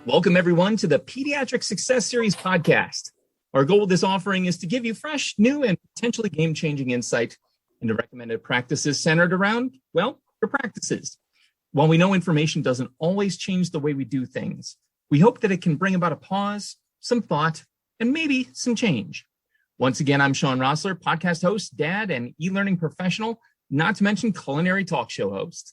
Welcome, everyone, to the Pediatric Success Series Podcast. Our goal with this offering is to give you fresh, new, and potentially game-changing insight into recommended practices centered around, well, your practices. While we know information doesn't always change the way we do things, we hope that it can bring about a pause, some thought, and maybe some change. Once again, I'm Shawn Rosler, podcast host, dad, and e-learning professional, not to mention culinary talk show host.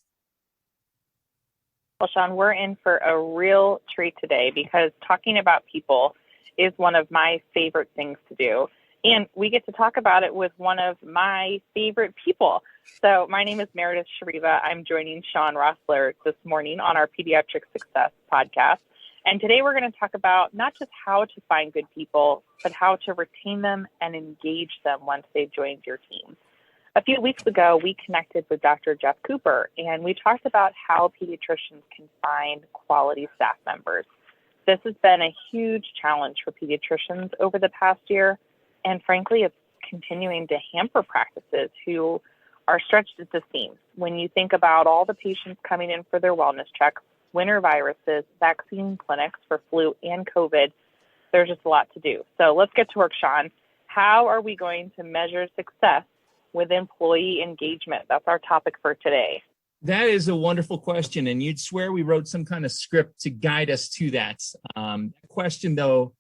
Well, Shawn, we're in for a real treat today because talking about people is one of my favorite things to do. And we get to talk about it with one of my favorite people. So my name is Meredith Cheryba. I'm joining Shawn Rosler this morning on our Pediatric Success Podcast. And today we're going to talk about not just how to find good people, but how to retain them and engage them once they've joined your team. A few weeks ago, we connected with Dr. Jeff Cooper, and we talked about how pediatricians can find quality staff members. This has been a huge challenge for pediatricians over the past year, and frankly, it's continuing to hamper practices who are stretched at the seams. When you think about all the patients coming in for their wellness checks, winter viruses, vaccine clinics for flu and COVID, there's just a lot to do. So let's get to work, Shawn. How are we going to measure success with employee engagement? That's our topic for today. That is a wonderful question, and you'd swear we wrote some kind of script to guide us to that. That question, though,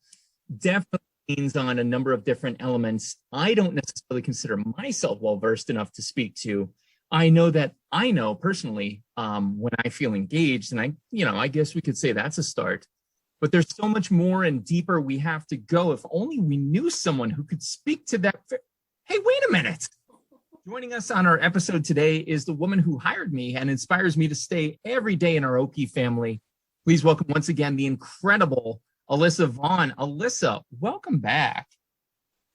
definitely leans on a number of different elements I don't necessarily consider myself well-versed enough to speak to. I know that I know personally when I feel engaged, and I guess we could say that's a start. But there's so much more and deeper we have to go. If only we knew someone who could speak to that. Hey, wait a minute. Joining us on our episode today is the woman who hired me and inspires me to stay every day in our Okie family. Please welcome once again the incredible Alisa Vaughn. Alisa, welcome back.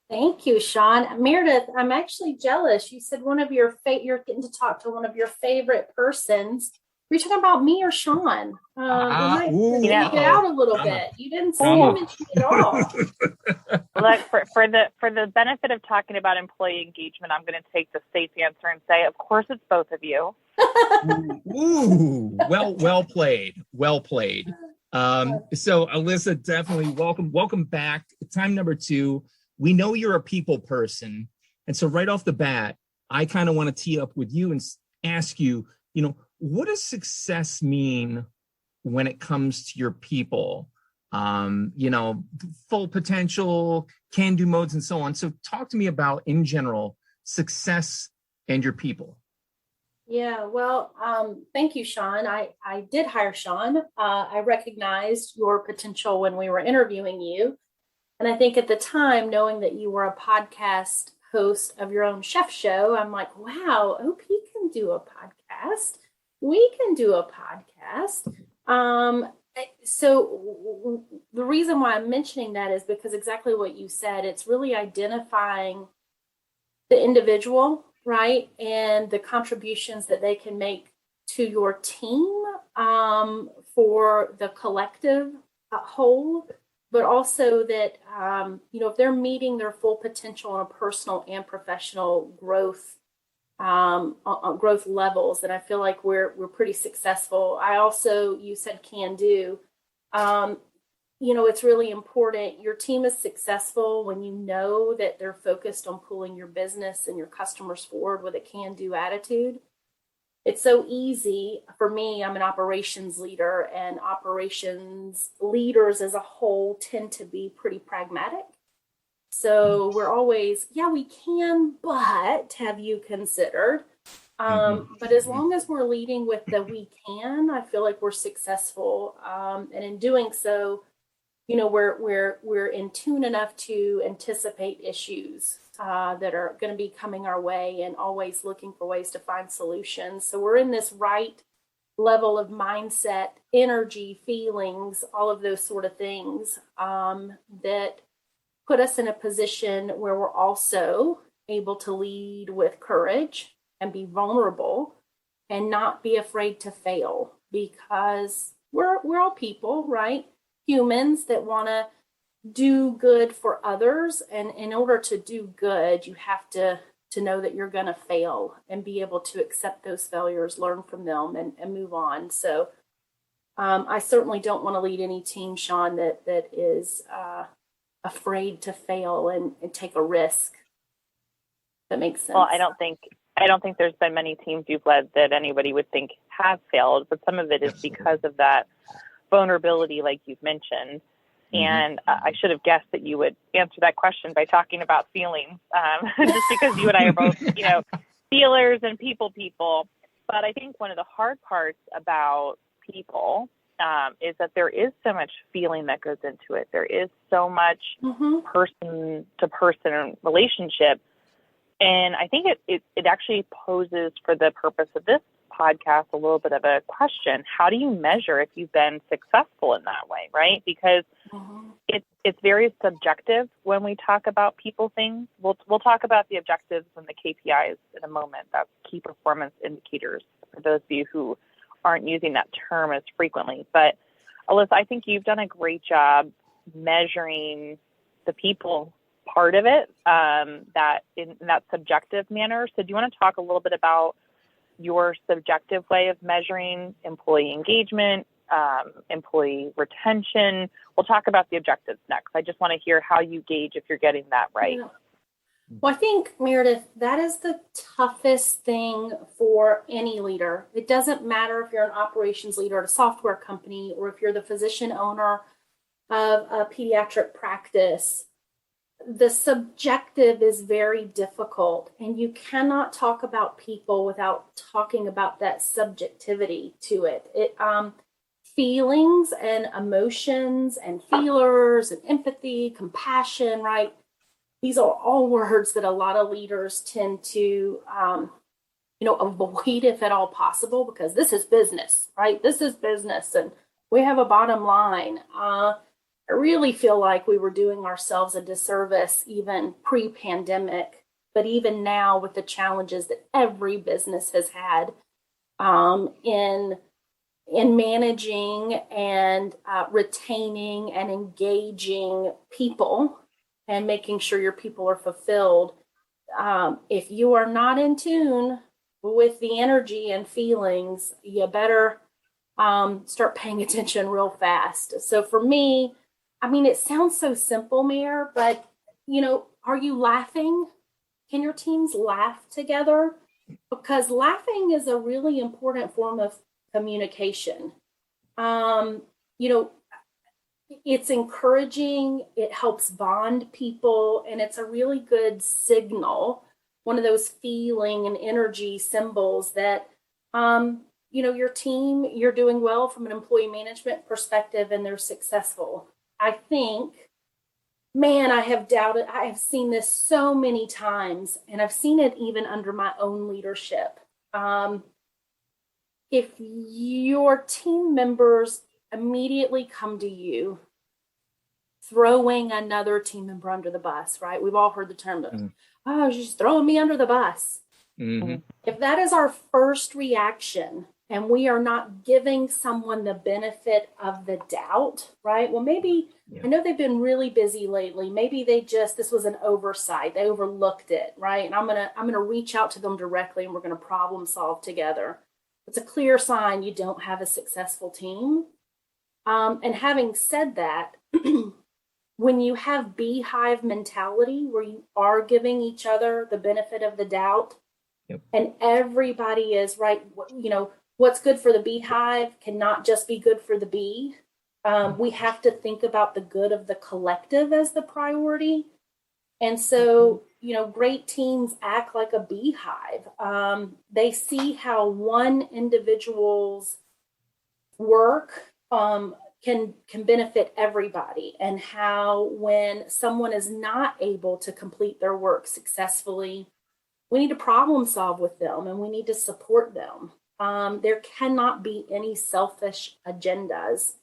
Thank you, Shawn. Meredith, I'm actually jealous. You said you're getting to talk to one of your favorite persons. Were you talking about me or Shawn? We might get out a little bit. You didn't say mention it at all. Look, for the benefit of talking about employee engagement, I'm going to take the safe answer and say, of course, it's both of you. Ooh, well played. So Alisa, definitely welcome back. Time number 2. We know you're a people person, and so right off the bat, I kind of want to tee up with you and ask you, what does success mean when it comes to your people? Full potential, can-do modes, and so on. So talk to me about, in general, success and your people. Yeah, well, thank you, Shawn. I did hire Shawn. I recognized your potential when we were interviewing you. And I think at the time, knowing that you were a podcast host of your own chef show, I'm like, wow, OP can do a podcast. We can do a podcast. So the reason why I'm mentioning that is because exactly what you said, it's really identifying the individual, right? And the contributions that they can make to your team for the collective whole, but also that, if they're meeting their full potential on a personal and professional growth levels, and I feel like we're pretty successful. You said can do. It's really important. Your team is successful when you know that they're focused on pulling your business and your customers forward with a can do attitude. It's so easy for me. I'm an operations leader, and operations leaders as a whole tend to be pretty pragmatic. So we're always, we can, but have you considered? But as long as we're leading with the we can, I feel like we're successful. And in doing so, we're in tune enough to anticipate issues that are going to be coming our way and always looking for ways to find solutions. So we're in this right level of mindset, energy, feelings, all of those sort of things that put us in a position where we're also able to lead with courage and be vulnerable and not be afraid to fail, because we're all people, right? Humans that want to do good for others. And in order to do good, you have to know that you're going to fail and be able to accept those failures, learn from them, and move on. So I certainly don't want to lead any team, Shawn, that is afraid to fail and take a risk. That makes sense. Well, I don't think there's been many teams you've led that anybody would think have failed, but some of it is because of that vulnerability, like you've mentioned. And I should have guessed that you would answer that question by talking about feelings, just because you and I are both, feelers and people. But I think one of the hard parts about people is that there is so much feeling that goes into it. There is so much person-to-person relationship. And I think it actually poses, for the purpose of this podcast, a little bit of a question. How do you measure if you've been successful in that way, right? Because it's very subjective when we talk about people things. We'll talk about the objectives and the KPIs in a moment. That's key performance indicators for those of you who aren't using that term as frequently. But Alisa, I think you've done a great job measuring the people part of it, that in that subjective manner. So do you want to talk a little bit about your subjective way of measuring employee engagement, employee retention? We'll talk about the objectives next. I just want to hear how you gauge if you're getting that right. Yeah. Well, I think, Meredith, that is the toughest thing for any leader. It doesn't matter if you're an operations leader at a software company or if you're the physician owner of a pediatric practice. The subjective is very difficult, and you cannot talk about people without talking about that subjectivity to it. Feelings and emotions and feelers and empathy, compassion, right? These are all words that a lot of leaders tend to, avoid if at all possible, because this is business, right? This is business, and we have a bottom line. I really feel like we were doing ourselves a disservice even pre-pandemic, but even now with the challenges that every business has had in managing and retaining and engaging people and making sure your people are fulfilled. If you are not in tune with the energy and feelings, you better start paying attention real fast. So for me, it sounds so simple, Mayor, but, are you laughing? Can your teams laugh together? Because laughing is a really important form of communication. It's encouraging, it helps bond people, and it's a really good signal, one of those feeling and energy symbols that, your team, you're doing well from an employee management perspective and they're successful. I think, I have seen this so many times, and I've seen it even under my own leadership. If your team members immediately come to you throwing another team member under the bus, right? We've all heard the term, she's throwing me under the bus. Mm-hmm. If that is our first reaction, and we are not giving someone the benefit of the doubt, right? Well, maybe, I know they've been really busy lately. Maybe this was an oversight. They overlooked it, right? And I'm going to reach out to them directly, and we're going to problem solve together. It's a clear sign you don't have a successful team. And having said that, when you have beehive mentality, where you are giving each other the benefit of the doubt, and everybody is right, what's good for the beehive cannot just be good for the bee. We have to think about the good of the collective as the priority. And so, great teams act like a beehive. They see how one individual's work can benefit everybody, and how when someone is not able to complete their work successfully, we need to problem solve with them, and we need to support them. There cannot be any selfish agendas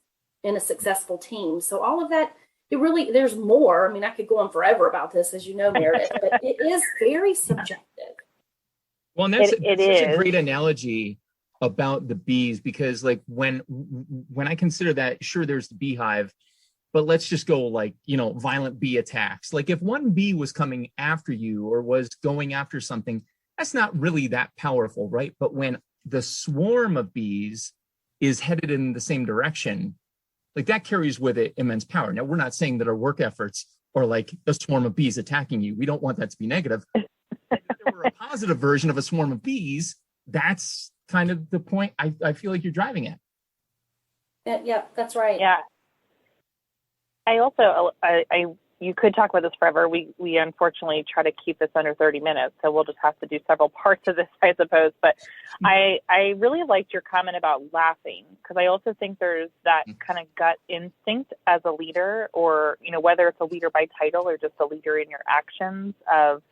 in a successful team. So all of that, there's more. I could go on forever about this, as you know, Meredith, but it is very subjective. Well, and that's such a great analogy about the bees, because like when I consider that, sure, there's the beehive, but let's just go violent bee attacks. Like if one bee was coming after you or was going after something, that's not really that powerful, right? But when the swarm of bees is headed in the same direction, like that carries with it immense power. Now, we're not saying that our work efforts are like a swarm of bees attacking you. We don't want that to be negative. If there were a positive version of a swarm of bees, that's kind of the point I feel like you're driving at. Yeah, that's right. Yeah. I also, you could talk about this forever. We unfortunately try to keep this under 30 minutes, so we'll just have to do several parts of this, I suppose. But I really liked your comment about laughing, because I also think there's that kind of gut instinct as a leader, or, you know, whether it's a leader by title or just a leader in your actions, of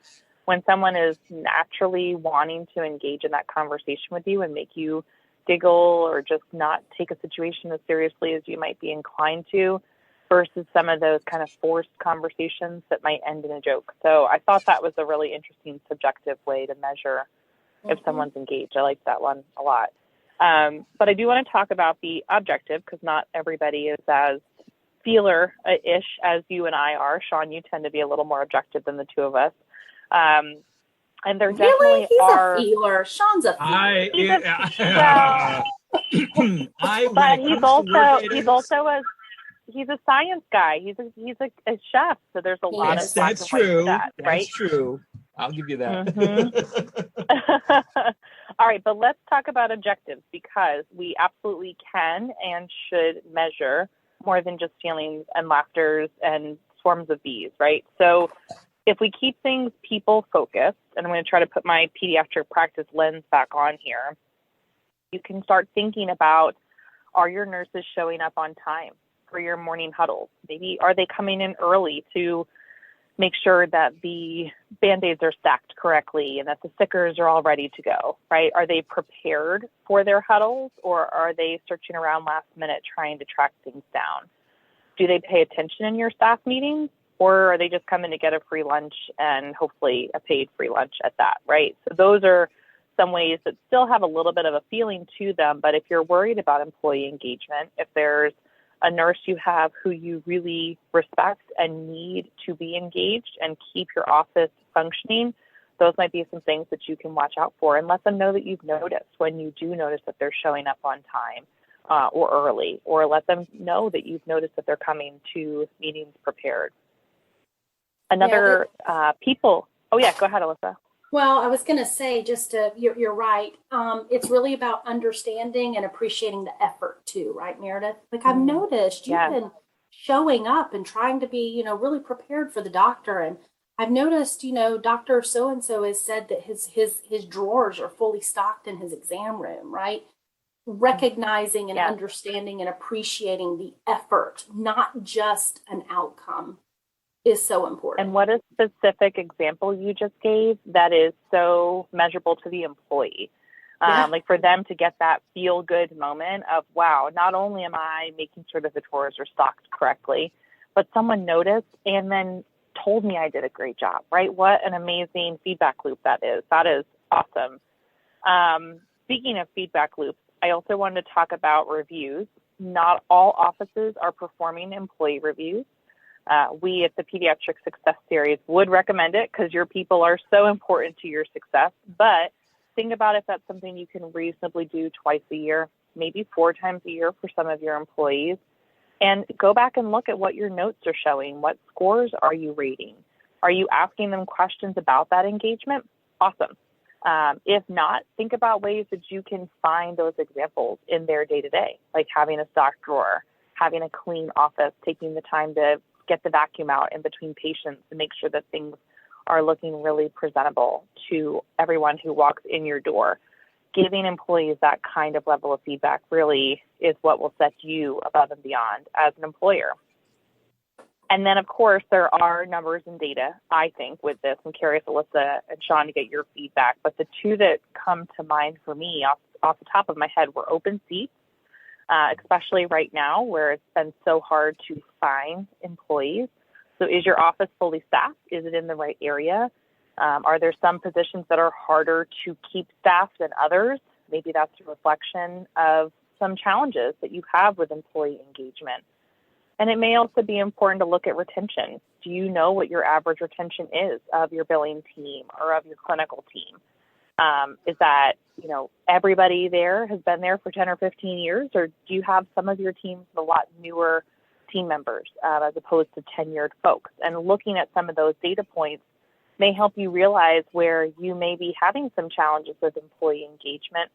when someone is naturally wanting to engage in that conversation with you and make you giggle or just not take a situation as seriously as you might be inclined to, versus some of those kind of forced conversations that might end in a joke. So I thought that was a really interesting subjective way to measure if someone's engaged. I liked that one a lot. But I do want to talk about the objective, because not everybody is as feeler-ish as you and I are. Shawn, you tend to be a little more objective than the two of us. And there definitely He's are. A feeler. Shawn's a feeler. He's a science guy. He's a chef. So there's a lot of that's true. That, right? That's true. I'll give you that. All right, but let's talk about objectives, because we absolutely can and should measure more than just feelings and laughters and swarms of bees, right? So if we keep things people focused, and I'm going to try to put my pediatric practice lens back on here, you can start thinking about, are your nurses showing up on time for your morning huddles? Maybe are they coming in early to make sure that the Band-Aids are stacked correctly and that the stickers are all ready to go, right? Are they prepared for their huddles, or are they searching around last minute trying to track things down? Do they pay attention in your staff meetings, or are they just coming to get a free lunch and hopefully a paid free lunch at that, right? So those are some ways that still have a little bit of a feeling to them. But if you're worried about employee engagement, if there's a nurse you have who you really respect and need to be engaged and keep your office functioning, those might be some things that you can watch out for, and let them know that you've noticed when you do notice that they're showing up on time or early, or let them know that you've noticed that they're coming to meetings prepared. Another people. Oh yeah, go ahead, Alisa. Well, I was going to say, you're right. It's really about understanding and appreciating the effort too, right, Meredith? Like I've noticed you've been showing up and trying to be, really prepared for the doctor. And I've noticed, Dr. So-and-so has said that his drawers are fully stocked in his exam room, right? Recognizing and understanding and appreciating the effort, not just an outcome, is so important. And what a specific example you just gave that is so measurable to the employee. Like for them to get that feel good moment of, wow, not only am I making sure that the drawers are stocked correctly, but someone noticed and then told me I did a great job, right? What an amazing feedback loop that is. That is awesome. Speaking of feedback loops, I also wanted to talk about reviews. Not all offices are performing employee reviews. We at the Pediatric Success Series would recommend it, because your people are so important to your success. But think about if that's something you can reasonably do twice a year, maybe 4 times a year for some of your employees. And go back and look at what your notes are showing. What scores are you rating? Are you asking them questions about that engagement? Awesome. If not, think about ways that you can find those examples in their day-to-day, like having a stocked drawer, having a clean office, taking the time to get the vacuum out in between patients to make sure that things are looking really presentable to everyone who walks in your door. Giving employees that kind of level of feedback really is what will set you above and beyond as an employer. And then, of course, there are numbers and data, I think, with this. I'm curious, Alisa and Shawn, to get your feedback. But the two that come to mind for me off the top of my head were open seats, especially right now where it's been so hard to find employees. So is your office fully staffed? Is it in the right area? Are there some positions that are harder to keep staffed than others? Maybe that's a reflection of some challenges that you have with employee engagement. And it may also be important to look at retention. Do you know what your average retention is of your billing team or of your clinical team? Is that, everybody there has been there for 10 or 15 years, or do you have some of your teams a lot newer team members as opposed to tenured folks? And looking at some of those data points may help you realize where you may be having some challenges with employee engagement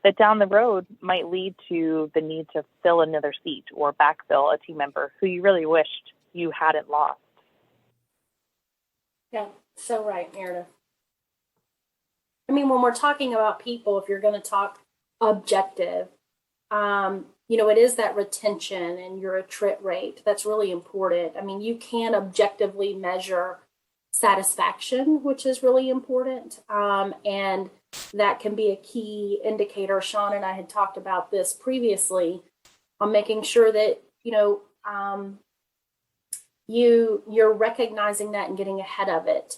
that down the road might lead to the need to fill another seat or backfill a team member who you really wished you hadn't lost. Yeah, so right, Meredith. I mean, when we're talking about people, if you're going to talk objective, it is that retention and your attrit rate. That's really important. I mean, you can objectively measure satisfaction, which is really important. And that can be a key indicator. Shawn and I had talked about this previously on making sure that, you're recognizing that and getting ahead of it.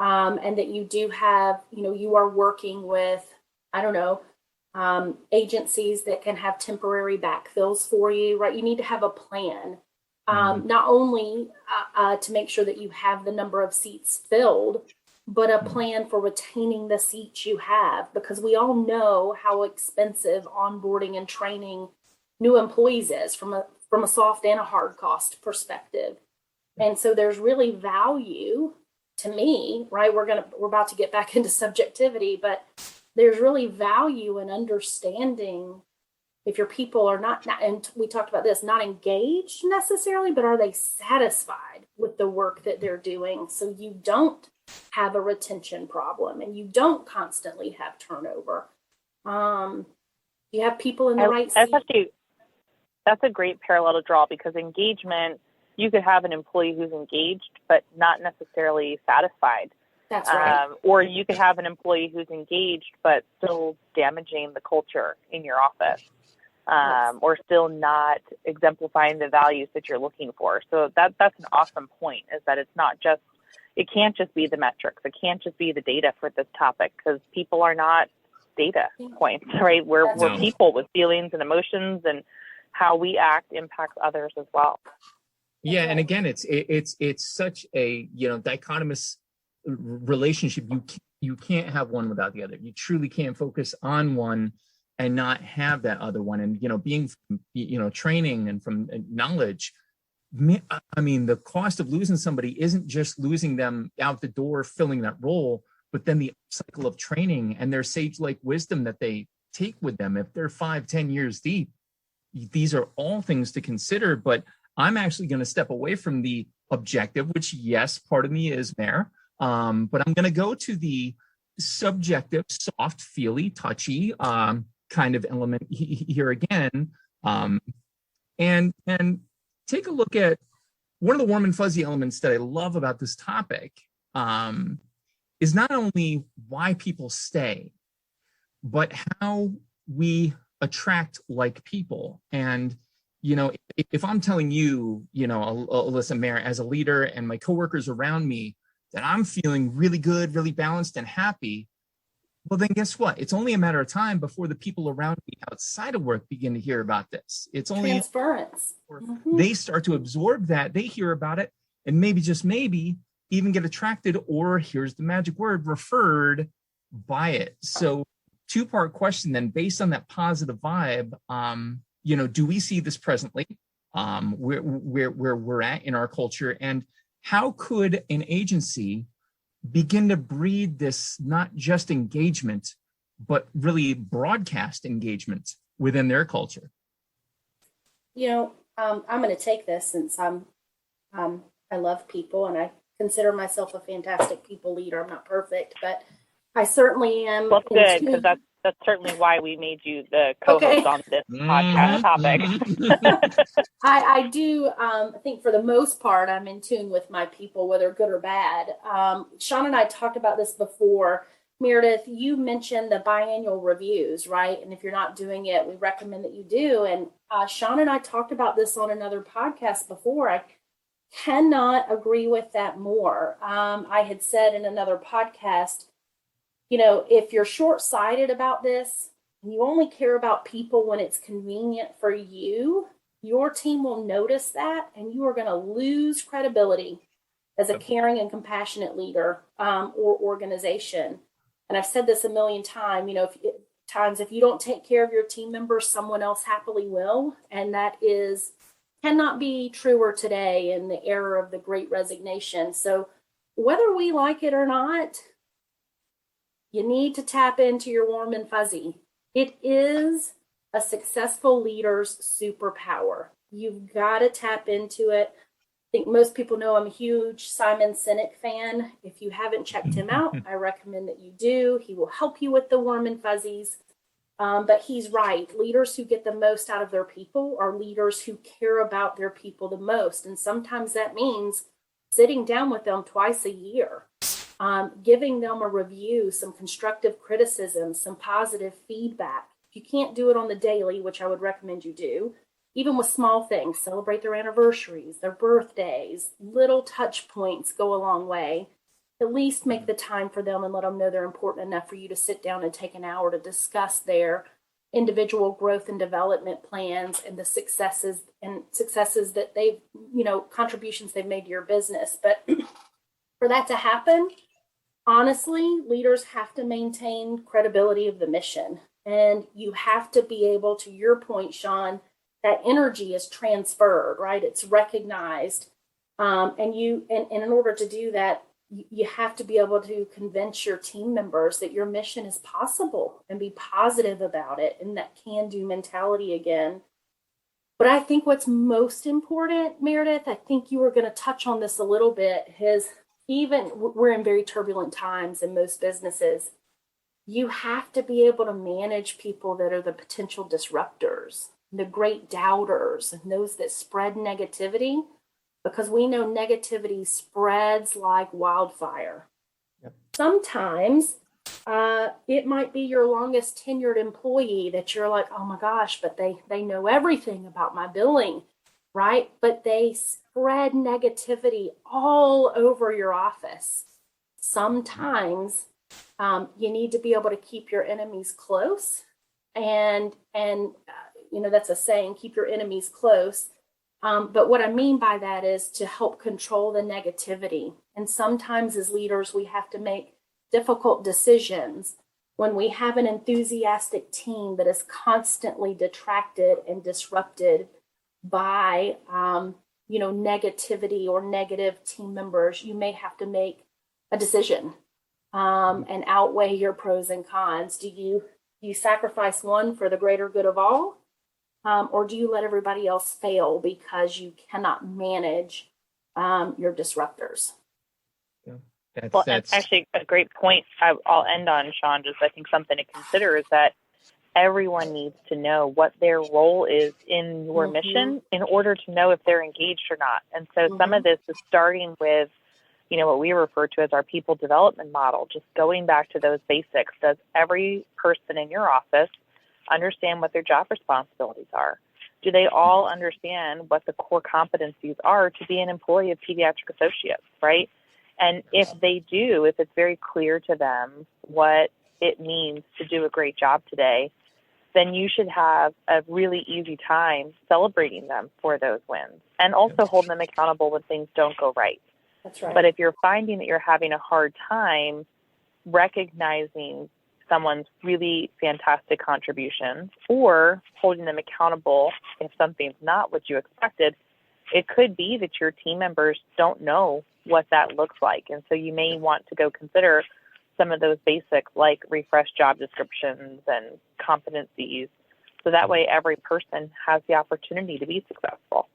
And that you do have, you are working with, agencies that can have temporary backfills for you, right? You need to have a plan, not only to make sure that you have the number of seats filled, but a plan for retaining the seats you have, because we all know how expensive onboarding and training new employees is from a soft and a hard cost perspective. And so there's really value to me, right? We're about to get back into subjectivity, but there's really value in understanding if your people are not, and we talked about this, not engaged necessarily, but are they satisfied with the work that they're doing? So you don't have a retention problem and you don't constantly have turnover. You have people in the right seat. That's a great parallel to draw, because engagement, you could have an employee who's engaged but not necessarily satisfied. That's right. Or you could have an employee who's engaged but still damaging the culture in your office, or still not exemplifying the values that you're looking for. So that's an awesome point, is that it can't just be the metrics. It can't just be the data for this topic, because people are not data points, right? We're people with feelings and emotions, and how we act impacts others as well. Yeah, and again, it's such a dichotomous relationship. You can't have one without the other. You truly can't focus on one and not have that other one. And being training and from knowledge, I mean, the cost of losing somebody isn't just losing them out the door, filling that role, but then the cycle of training and their sage-like wisdom that they take with them. If they're 5-10 years deep, these are all things to consider. But I'm actually going to step away from the objective, which, yes, part of me is there. But I'm going to go to the subjective, soft, feely, touchy kind of element here again. And take a look at one of the warm and fuzzy elements that I love about this topic is not only why people stay, but how we attract like people. And if I'm telling you, Alisa, Mayor, as a leader and my coworkers around me, that I'm feeling really good, really balanced and happy, well, then guess what? It's only a matter of time before the people around me outside of work begin to hear about this. It's only transference. They start to absorb that, they hear about it, and maybe, just maybe, even get attracted, or here's the magic word, referred by it. So two-part question then, based on that positive vibe, do we see this presently where we're at in our culture? And how could an agency begin to breed this, not just engagement, but really broadcast engagement within their culture? I'm going to take this since I love people and I consider myself a fantastic people leader. I'm not perfect, but I certainly am. Well, good, because that's certainly why we made you the co-host on this podcast topic. I do think for the most part, I'm in tune with my people, whether good or bad. Shawn and I talked about this before. Meredith, you mentioned the biannual reviews, right? And if you're not doing it, we recommend that you do. And Shawn and I talked about this on another podcast before. I cannot agree with that more. I had said in another podcast, if you're short-sighted about this, and you only care about people when it's convenient for you, your team will notice that, and you are going to lose credibility as a caring and compassionate leader or organization. And I've said this a million times, if you don't take care of your team members, someone else happily will. And that cannot be truer today in the era of the Great Resignation. So whether we like it or not, you need to tap into your warm and fuzzy. It is a successful leader's superpower. You've got to tap into it. I think most people know I'm a huge Simon Sinek fan. If you haven't checked him out, I recommend that you do. He will help you with the warm and fuzzies. But he's right. Leaders who get the most out of their people are leaders who care about their people the most. And sometimes that means sitting down with them twice a year, giving them a review, some constructive criticism, some positive feedback. If you can't do it on the daily, which I would recommend you do, even with small things, celebrate their anniversaries, their birthdays, little touch points go a long way. At least make the time for them and let them know they're important enough for you to sit down and take an hour to discuss their individual growth and development plans and the successes that they've, contributions they've made to your business. But for that to happen, honestly, leaders have to maintain credibility of the mission. And you have to be able, to your point, Shawn, that energy is transferred, right? It's recognized. And in order to do that, you have to be able to convince your team members that your mission is possible and be positive about it, and that can-do mentality again. But I think what's most important, Meredith, I think you were going to touch on this a little bit, is even we're in very turbulent times in most businesses. You have to be able to manage people that are the potential disruptors, the great doubters, and those that spread negativity, because we know negativity spreads like wildfire. Yep. Sometimes it might be your longest tenured employee that you're like, oh my gosh, but they know everything about my billing, right? But they spread negativity all over your office. Sometimes you need to be able to keep your enemies close. And that's a saying, keep your enemies close. But what I mean by that is to help control the negativity. And sometimes as leaders, we have to make difficult decisions when we have an enthusiastic team that is constantly detracted and disrupted by, negativity or negative team members. You may have to make a decision and outweigh your pros and cons. Do you sacrifice one for the greater good of all? Or do you let everybody else fail because you cannot manage your disruptors? Yeah, that's actually a great point. I'll end on, Shawn. Just I think something to consider is that everyone needs to know what their role is in your mission in order to know if they're engaged or not. And so some of this is starting with, what we refer to as our people development model, just going back to those basics. Does every person in your office understand what their job responsibilities are? Do they all understand what the core competencies are to be an employee of Pediatric Associates, right? And if they do, if it's very clear to them what it means to do a great job today, then you should have a really easy time celebrating them for those wins and also holding them accountable when things don't go right. That's right. But if you're finding that you're having a hard time recognizing someone's really fantastic contributions or holding them accountable if something's not what you expected, it could be that your team members don't know what that looks like. And so you may want to go consider some of those basics like refresh job descriptions and competencies. So that way every person has the opportunity to be successful.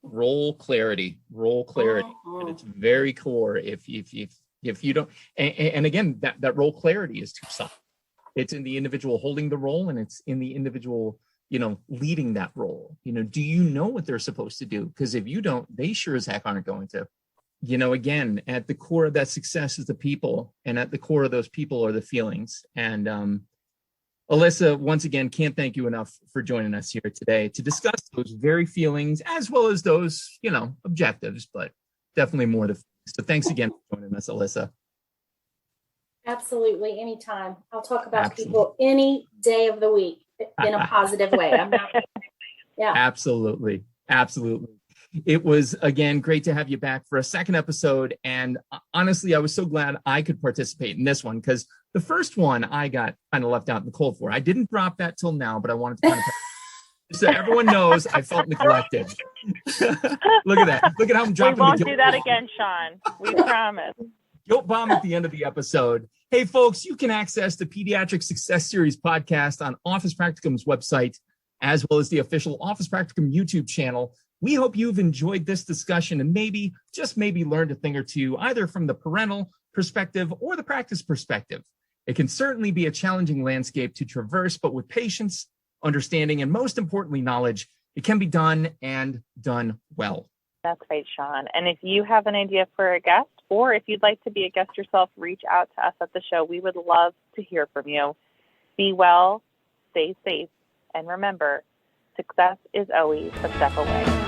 Role clarity. And it's very core. If you don't, and again, that role clarity is two sides. It's in the individual holding the role, and it's in the individual, leading that role. Do you know what they're supposed to do? Because if you don't, they sure as heck aren't going to. Again, at the core of that success is the people, and at the core of those people are the feelings. And Alisa, once again, can't thank you enough for joining us here today to discuss those very feelings as well as those, objectives, but definitely more to. So thanks again for joining us, Alisa. Absolutely. Anytime. I'll talk about people any day of the week in a positive way. I'm not. Yeah. Absolutely. It was, again, great to have you back for a second episode. And honestly, I was so glad I could participate in this one because the first one I got kind of left out in the cold for. I didn't drop that till now, but I wanted to kind of so everyone knows I felt neglected. Look at that. Look at how I'm dropping. We won't do that again, Shawn. We promise. Guilt bomb at the end of the episode. Hey, folks, you can access the Pediatric Success Series podcast on Office Practicum's website, as well as the official Office Practicum YouTube channel. We hope you've enjoyed this discussion and maybe, just maybe, learned a thing or two, either from the parental perspective or the practice perspective. It can certainly be a challenging landscape to traverse, but with patience, understanding, and most importantly, knowledge, it can be done and done well. That's right, Shawn. And if you have an idea for a guest, or if you'd like to be a guest yourself, reach out to us at the show. We would love to hear from you. Be well, stay safe, and remember, success is always a step away.